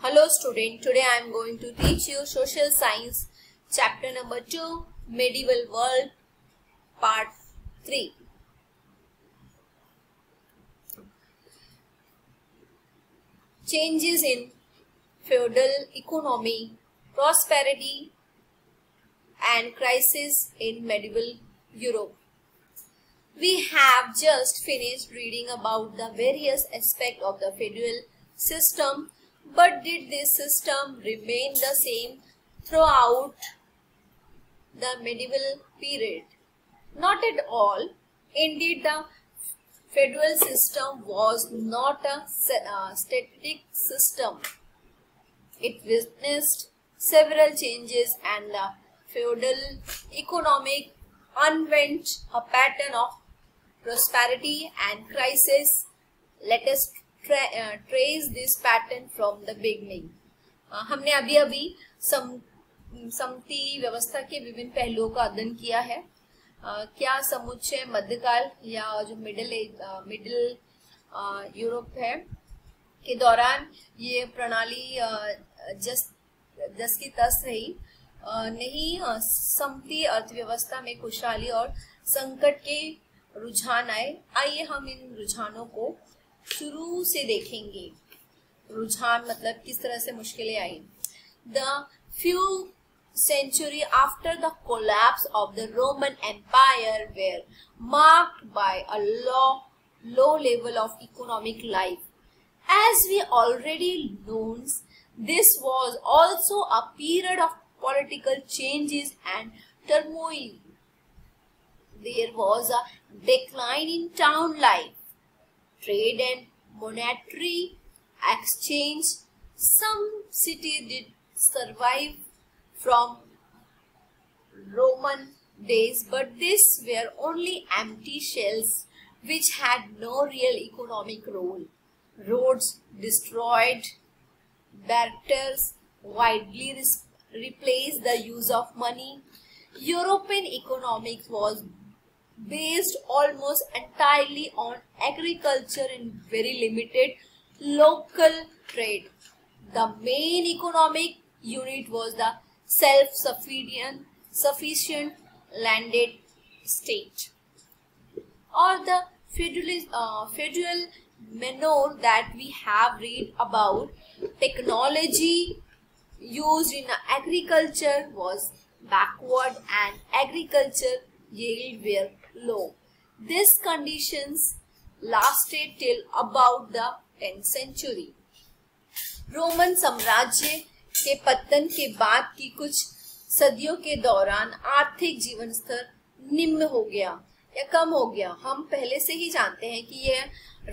Hello student, today I am going to teach you social science chapter number 2 medieval world part 3. Changes in feudal economy, prosperity and crisis in medieval Europe. We have just finished reading about the various aspects of the feudal system. But did this system remain the same throughout the medieval period? Not at all. Indeed, the feudal system was not a static system. It witnessed several changes and the feudal economic underwent a pattern of prosperity and crisis. Let us trace this pattern from the beginning. हमने अभी समति व्यवस्था के विभिन्न पहलुओं का अध्ययन किया है. क्या समुच्चय मध्यकाल या जो मिडिल यूरोप है के दौरान ये प्रणाली जस की तस रही नहीं. समति अर्थव्यवस्था में खुशहाली और संकट के रुझान आए. आइए हम इन रुझानों को शुरू से देखेंगे. रुझान मतलब किस तरह से मुश्किलें आई. The few century after the collapse of the Roman Empire were marked by a low level of economic life. As we already know, this was also a period of political changes and turmoil. There was a decline in town life, trade and monetary exchange. Some cities did survive from Roman days, but these were only empty shells which had no real economic role. Roads destroyed, barters widely replaced the use of money. European economics was based almost entirely on agriculture and very limited local trade. The main economic unit was the self-sufficient landed state, or the feudal manor that we have read about. Technology used in agriculture was backward and agriculture yield were low. These conditions lasted till about the 10th century. Roman साम्राज्य के पतन के बाद की कुछ सदियों के दौरान आर्थिक जीवन स्तर निम्न हो गया या कम हो गया. हम पहले से ही जानते हैं कि यह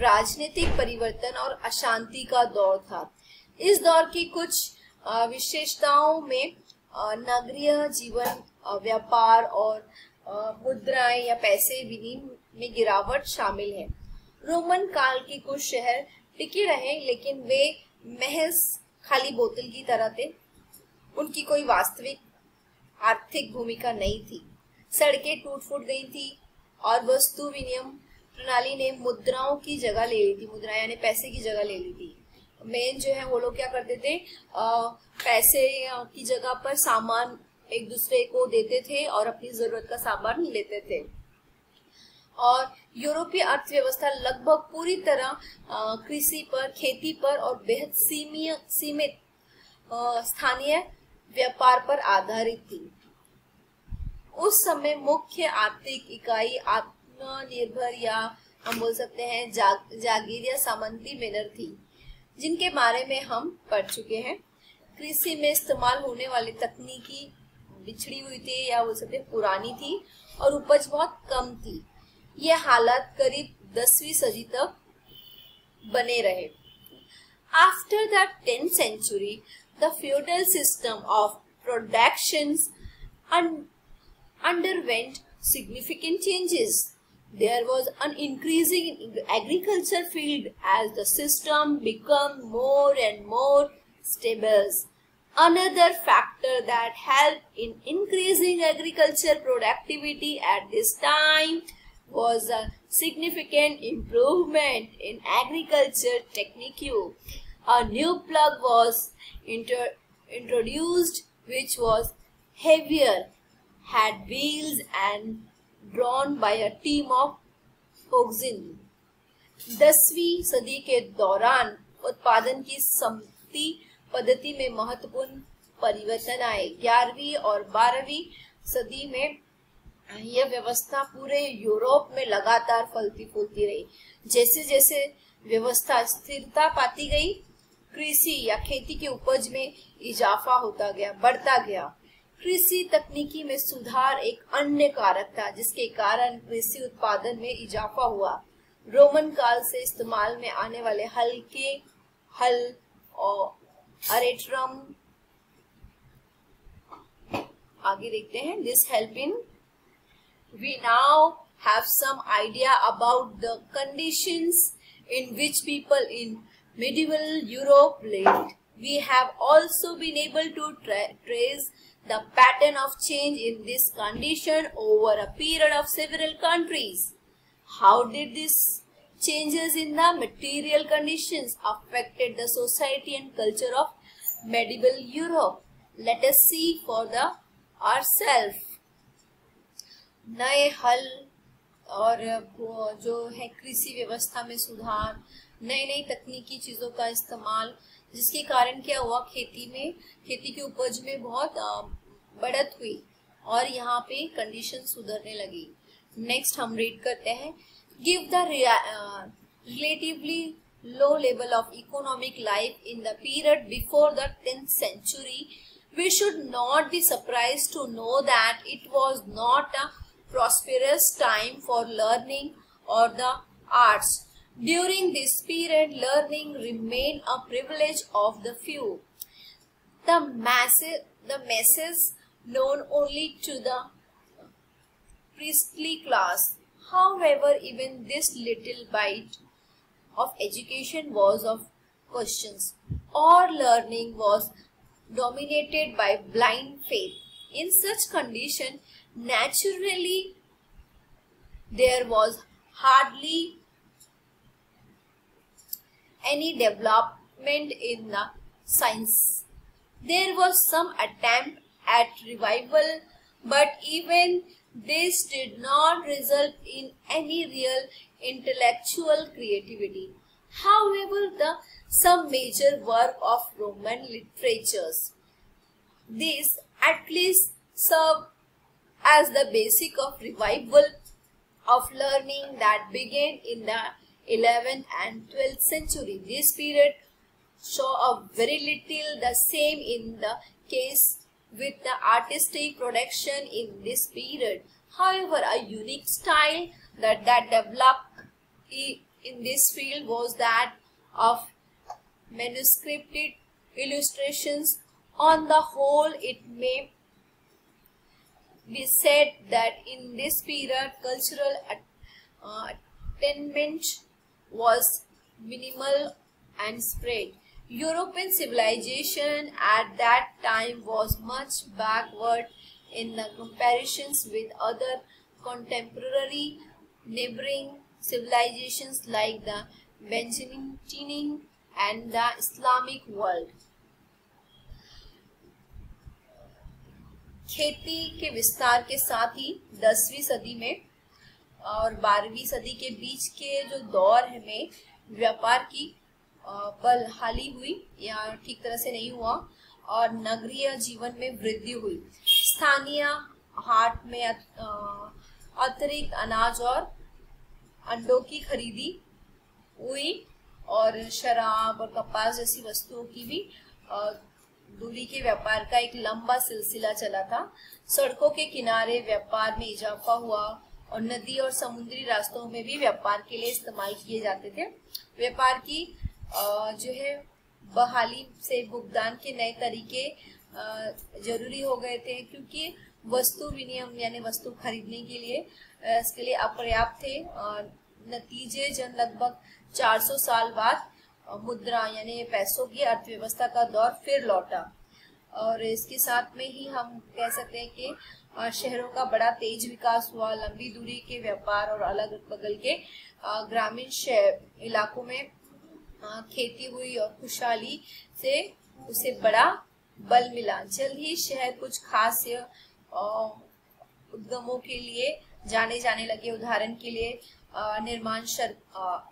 राजनीतिक परिवर्तन और अशांति का दौर था. इस दौर की कुछ विशेषताओं में नगरीय जीवन, व्यापार और मुद्राएं या पैसे विनिमय में गिरावट शामिल है. रोमन काल के कुछ शहर टिके रहे, लेकिन वे महज खाली बोतल की तरह थे. उनकी कोई वास्तविक आर्थिक भूमिका नहीं थी. सड़कें टूट फूट गई थी और वस्तु विनिमय प्रणाली ने मुद्राओं की जगह ले ली थी. मुद्रा यानी पैसे की जगह ले ली थी. मेन जो है वो लोग क्या करते थे, पैसे की जगह पर सामान एक दूसरे को देते थे और अपनी जरूरत का सामान लेते थे. और यूरोपीय अर्थव्यवस्था लगभग पूरी तरह कृषि पर, खेती पर और बेहद सीमित स्थानीय व्यापार पर आधारित थी. उस समय मुख्य आर्थिक इकाई आत्मनिर्भर या हम बोल सकते हैं जागीर या सामंती मैनर थी, जिनके बारे में हम पढ़ चुके हैं. कृषि में इस्तेमाल होने वाली तकनीकी बिछड़ी हुई थी या बोल सकते पुरानी थी और उपज बहुत कम थी. यह हालात करीब 10वीं सदी तक बने रहे. After the 10th century, the feudal system of productions underwent significant changes. There was an increasing in agriculture field as the system became more and more stable. Another factor that helped in increasing agriculture productivity at this time was a significant improvement in agriculture technique. A new plug was introduced which was heavier, had wheels and drawn by a team of oxen. 10वीं सदी के दौरान उत्पादन की समती पद्धति में महत्वपूर्ण परिवर्तन आए। 11वीं और 12वीं सदी में यह व्यवस्था पूरे यूरोप में लगातार फलती फूलती रही। जैसे जैसे व्यवस्था स्थिरता पाती गई, कृषि या खेती की उपज में इजाफा होता गया, बढ़ता गया। कृषि तकनीकी में सुधार एक अन्य कारक था जिसके कारण कृषि उत्पादन में इजाफा हुआ। रोमन काल से इस्तेमाल में आने वाले हल्के हल और अरेट्रम, आगे देखते हैं, this help in we now have some idea about the conditions in which people in medieval Europe lived. We have also been able to trace the pattern of change in this condition over a period of several countries. How did these changes in the material conditions affected the society and culture of medieval Europe? Let us see for ourselves. नए हल और जो है कृषि व्यवस्था में सुधार, नई नई तकनीकी चीजों का इस्तेमाल, जिसके कारण क्या हुआ, खेती की उपज में बहुत बढ़त हुई और यहाँ पे कंडीशन सुधरने लगी। नेक्स्ट हम रीड करते हैं, give the relatively low level of economic life in the period before the 10th century, we should not be surprised to know that it was not a prosperous time for learning or the arts. During this period, learning remained a privilege of the few. The masses known only to the priestly class. However, even this little bite of education was of questions, or learning was dominated by blind faith. In such condition, naturally, there was hardly any development in the science. There was some attempt at revival, but even this did not result in any real intellectual creativity. However, some major work of Roman literatures, this at least served as the basic of revival of learning that began in the 11th and 12th century. This period saw a very little the same in the case with the artistic production in this period. However, a unique style that developed in this field was that of manuscripted illustrations. On the whole, it may be said that in this period, cultural attainment was minimal and spread. European civilization at that time was much backward in the comparisons with other contemporary neighboring civilizations like the Byzantine and the Islamic world. खेती के विस्तार के साथ ही 10वीं सदी में और 12वीं सदी के बीच के जो दौर में व्यापार की बलहाली हुई या ठीक तरह से नहीं हुआ और नगरीय जीवन में वृद्धि हुई। स्थानीय हाट में अतिरिक्त अनाज और अंडों की खरीदी हुई और शराब और कपास जैसी वस्तुओं की भी दूरी के व्यापार का एक लंबा सिलसिला चला था। सड़कों के किनारे व्यापार में इजाफा हुआ और नदी और समुद्री रास्तों में भी व्यापार के लिए इस्तेमाल किए जाते थे। व्यापार की जो है बहाली से भुगतान के नए तरीके जरूरी हो गए थे, क्योंकि वस्तु विनिमय यानी वस्तु खरीदने के लिए इसके लिए अपर्याप्त थे। नतीजे जन लगभग 400 साल बाद मुद्रा यानी पैसों की अर्थव्यवस्था का दौर फिर लौटा और इसके साथ में ही हम कह सकते हैं कि शहरों का बड़ा तेज विकास हुआ। लंबी दूरी के व्यापार और अलग बगल के ग्रामीण इलाकों में खेती हुई और खुशहाली से उसे बड़ा बल मिला। जल्द ही शहर कुछ खास उद्गमों के लिए जाने जाने लगे। उदाहरण के लिए निर्माण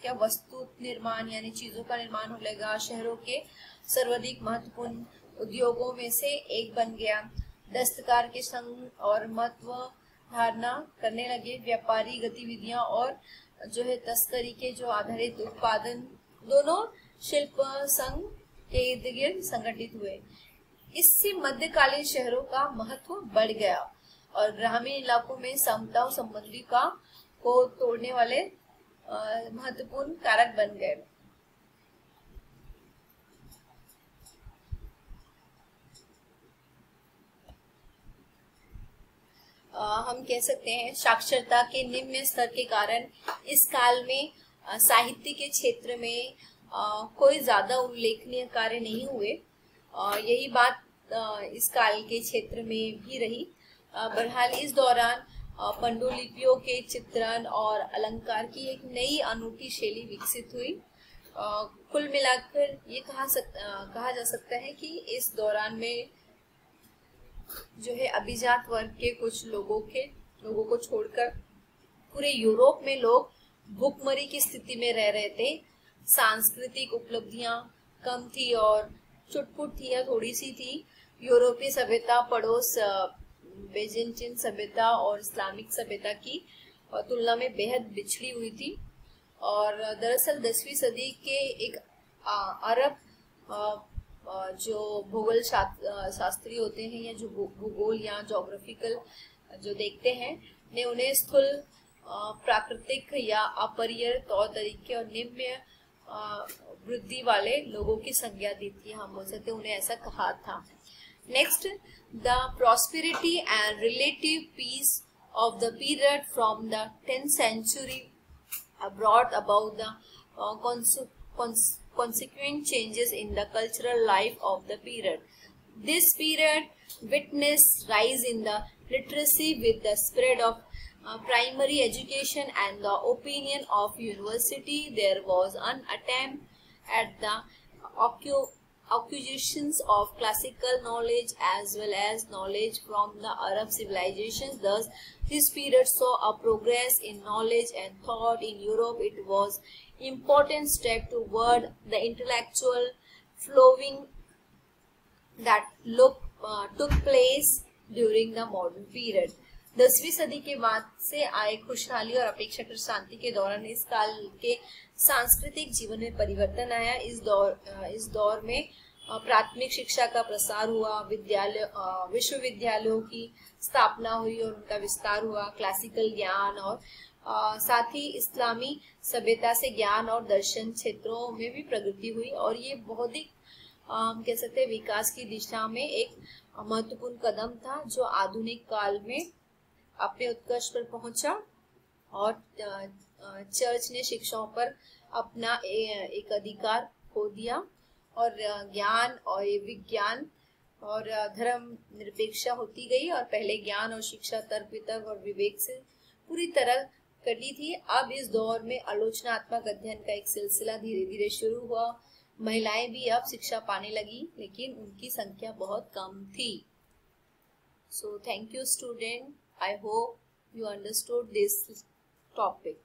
क्या वस्तु निर्माण यानी चीजों का निर्माण होने लगा। शहरों के सर्वाधिक महत्वपूर्ण उद्योगों में से एक बन गया। दस्तकार के संघ और महत्व धारणा करने लगे। व्यापारी गतिविधियां और जो है तस्करी के जो आधारित उत्पादन दोनों शिल्प संघ के इर्द गिर्द संगठित हुए। इससे मध्यकालीन शहरों का महत्व बढ़ गया और ग्रामीण इलाकों में समता संबंधी का को तोड़ने वाले महत्वपूर्ण कारक बन गए। हम कह सकते हैं साक्षरता के निम्न स्तर के कारण इस काल में साहित्य के क्षेत्र में कोई ज्यादा उल्लेखनीय कार्य नहीं हुए। यही बात इस काल के क्षेत्र में भी रही। बहरहाल इस दौरान पांडुलिपियों के चित्रण और अलंकार की एक नई अनूठी शैली विकसित हुई। कुल मिलाकर ये कहा जा सकता है कि इस दौरान में जो है अभिजात वर्ग के कुछ लोगों को छोड़कर पूरे यूरोप में लोग भूखमरी की स्थिति में रह रहे थे। सांस्कृतिक उपलब्धियां कम थी और चुटपुट थी या थोड़ी सी थी। यूरोपीय सभ्यता पड़ोस बेजेंटिन सभ्यता और इस्लामिक सभ्यता की तुलना में बेहद बिछड़ी हुई थी। और दरअसल 10वीं सदी के एक अरब जो भूगोल शास्त्री होते हैं या जो भूगोल या ज्योग्राफिकल जो देखते हैं ने उन्हें स्थूल प्राकृतिक या अपरिहार्य तौर तरीके और निम्न वृद्धि वाले लोगों की संज्ञा दी थी। हम बोल सकते उन्हें ऐसा कहा था। Next, the prosperity and relative peace of the period from the 10th century brought about the consequent changes in the cultural life of the period. This period witnessed rise in the literacy with the spread of primary education and the opinion of university. There was an attempt at the acquisitions of classical knowledge as well as knowledge from the Arab civilizations. Thus, this period saw a progress in knowledge and thought in Europe. It was an important step toward the intellectual flowing that took place during the modern period. 10वीं सदी के बाद से आए खुशहाली और अपेक्षाकृत शांति के दौरान इस काल के सांस्कृतिक जीवन में परिवर्तन आया। इस दौर में प्राथमिक शिक्षा का प्रसार हुआ, विश्वविद्यालयों की स्थापना हुई और उनका विस्तार हुआ। क्लासिकल ज्ञान और साथ ही इस्लामी सभ्यता से ज्ञान और दर्शन क्षेत्रों में भी प्रगति हुई और ये बौद्धिक हम कह सकते हैं विकास की दिशा में एक महत्वपूर्ण कदम था जो आधुनिक काल में अपने उत्कर्ष पर पहुंचा। और चर्च ने शिक्षाओं पर अपना एक अधिकार खो दिया और ज्ञान और विज्ञान और धर्म निरपेक्षा होती गई और पहले ज्ञान और शिक्षा तर्क वितर्क और विवेक से पूरी तरह कटी थी। अब इस दौर में आलोचनात्मक अध्ययन का एक सिलसिला धीरे धीरे शुरू हुआ। महिलाएं भी अब शिक्षा पाने लगी लेकिन उनकी संख्या बहुत कम थी। So thank you student. I hope you understood this topic.